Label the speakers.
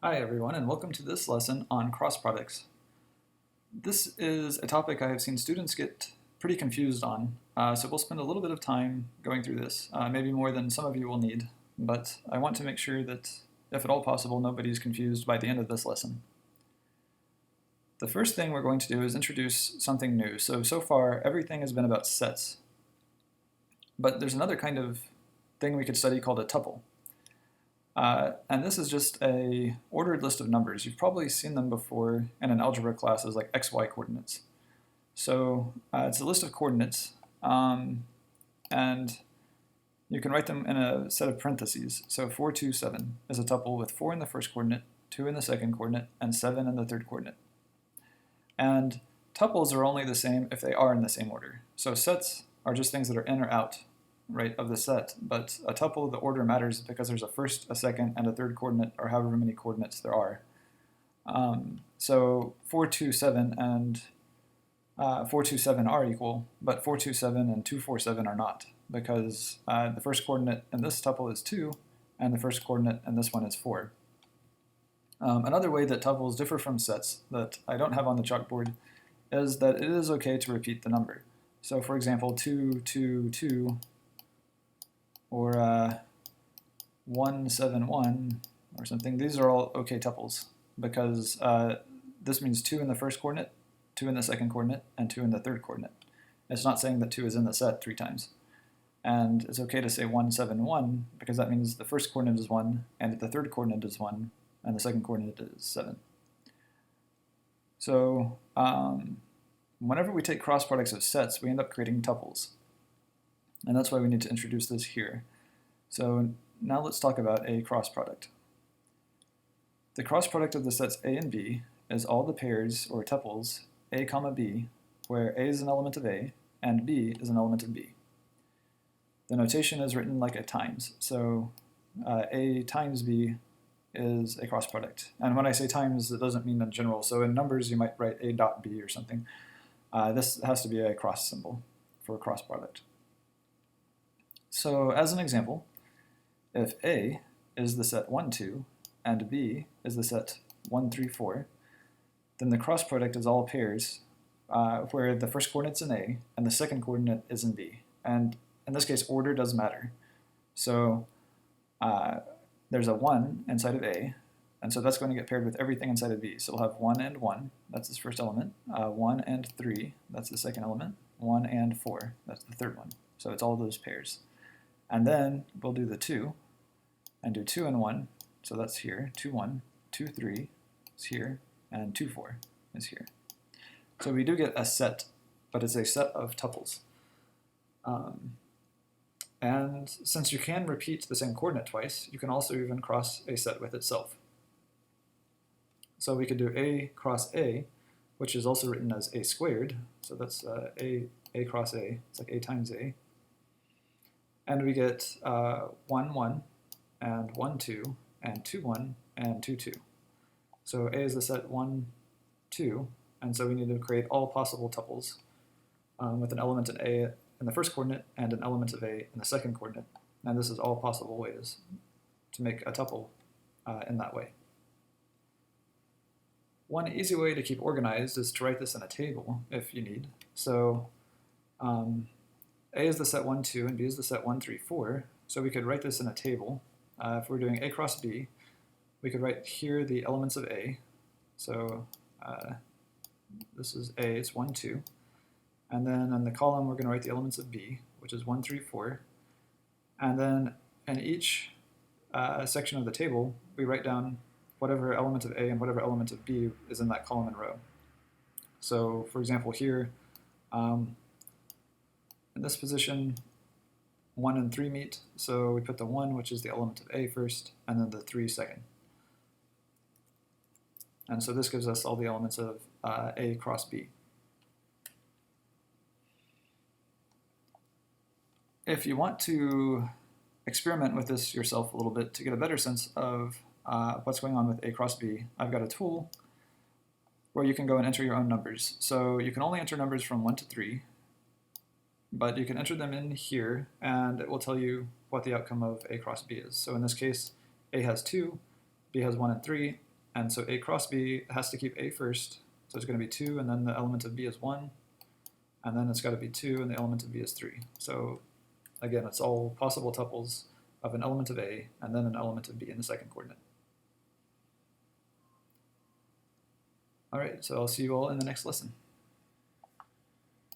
Speaker 1: Hi everyone, and welcome to this lesson on cross products. This is a topic I have seen students get pretty confused on, so we'll spend a little bit of time going through this, maybe more than some of you will need, but I want to make sure that, if at all possible, nobody's confused by the end of this lesson. The first thing we're going to do is introduce something new. So far, everything has been about sets, but there's another kind of thing we could study called a tuple. And this is just a ordered list of numbers. You've probably seen them before in an algebra class as like xy coordinates. So it's a list of coordinates, and you can write them in a set of parentheses. So 4, 2, 7 is a tuple with 4 in the first coordinate, 2 in the second coordinate, and 7 in the third coordinate. And tuples are only the same if they are in the same order. So sets are just things that are in or out, right, of the set, but a tuple, the order matters because there's a first, a second, and a third coordinate, or however many coordinates there are. So 4, 2, 7 and 4, 2, 7 are equal, but 4, 2, 7 and 2, 4, 7 are not, because the first coordinate in this tuple is 2, and the first coordinate in this one is 4. Another way that tuples differ from sets that I don't have on the chalkboard is that it is okay to repeat the number. So for example, 2, 2, 2, or 1, 7, 1, or something. These are all okay tuples because this means 2 in the first coordinate, 2 in the second coordinate, and 2 in the third coordinate. It's not saying that 2 is in the set 3 times. And it's okay to say 1, 7, 1 because that means the first coordinate is 1, and the third coordinate is 1, and the second coordinate is 7. So whenever we take cross products of sets, we end up creating tuples. And that's why we need to introduce this here. So now let's talk about a cross product. The cross product of the sets A and B is all the pairs or tuples A comma B, where A is an element of A and B is an element of B. The notation is written like a times, so A times B is a cross product. And when I say times, it doesn't mean in general. So in numbers, you might write A dot B or something. This has to be a cross symbol for a cross product. So as an example, if A is the set 1, 2, and B is the set 1, 3, 4, then the cross product is all pairs where the first coordinate's in A and the second coordinate is in B. And in this case, order does matter. So there's a 1 inside of A, and so that's going to get paired with everything inside of B. So we'll have 1 and 1, that's its first element, 1 and 3, that's the second element, 1 and 4, that's the third one. So it's all those pairs. And then we'll do the 2, and do 2 and 1, so that's here, 2, 1, 2, 3 is here, and 2, 4 is here. So we do get a set, but it's a set of tuples. And since you can repeat the same coordinate twice, you can also even cross a set with itself. So we could do A cross A, which is also written as A squared, so that's A cross A, it's like A times A. And we get 1, 1, and 1, 2, and 2, 1, and 2, 2. So A is the set 1, 2, and so we need to create all possible tuples with an element in A in the first coordinate and an element of A in the second coordinate. And this is all possible ways to make a tuple in that way. One easy way to keep organized is to write this in a table if you need. So A is the set 1, 2, and B is the set 1, 3, 4. So we could write this in a table. If we're doing A cross B, we could write here the elements of A. So this is A, it's 1, 2. And then in the column, we're going to write the elements of B, which is 1, 3, 4. And then in each section of the table, we write down whatever element of A and whatever element of B is in that column and row. So for example, here, in this position, 1 and 3 meet, so we put the 1, which is the element of A first, and then the 3 second. And so this gives us all the elements of A cross B. If you want to experiment with this yourself a little bit to get a better sense of what's going on with A cross B, I've got a tool where you can go and enter your own numbers. So you can only enter numbers from 1 to 3, but you can enter them in here, and it will tell you what the outcome of A cross B is. So in this case, A has 2, B has 1 and 3, And so A cross B has to keep A first, so it's going to be 2, and then the element of B is 1, and then it's got to be 2, and the element of B is 3. So again, it's all possible tuples of an element of A, and then an element of B in the second coordinate. All right, so I'll see you all in the next lesson.